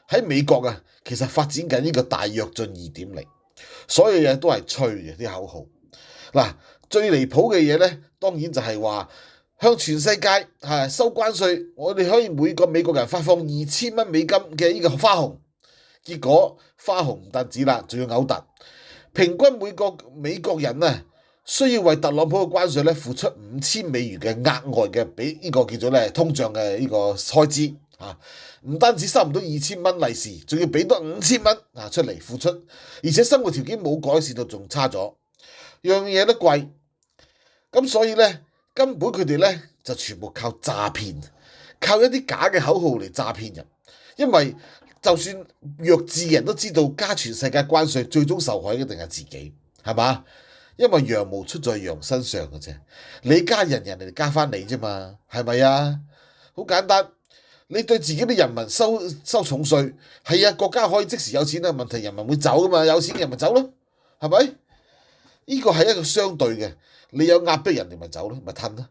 喺美國啊，其實發展緊呢個大躍進2.0，所有嘢都係吹嘅啲口號。嗱，最離譜嘅嘢咧，當然就係話向全世界收關稅，我哋可以每個美國人發放$2000嘅呢個花紅。結果花紅唔單止啦，仲要嘔突，平均每個美國人啊需要為特朗普嘅關稅咧付出$5000嘅額外嘅俾呢個叫做咧通脹嘅呢個開支啊！唔單止收唔到$2000利是，仲要俾多$5000出嚟付出，而且生活條件冇改善到，仲差咗，樣嘢都貴。咁所以咧，根本佢哋咧就全部靠詐騙，靠一啲假嘅口號嚟詐騙人。因為就算弱智人都知道加全世界關稅，最終受害嘅一定係自己，係嘛？因為羊毛出在羊身上嘅啫，你加人哋加翻你啫嘛，係咪啊？好簡單，你對自己啲人民收重稅，係啊，國家可以即時有錢啊，問題人民會走噶嘛，有錢人咪走咯，係咪？呢個係一個相對嘅，你有壓迫人哋咪走咯，咪褪咯。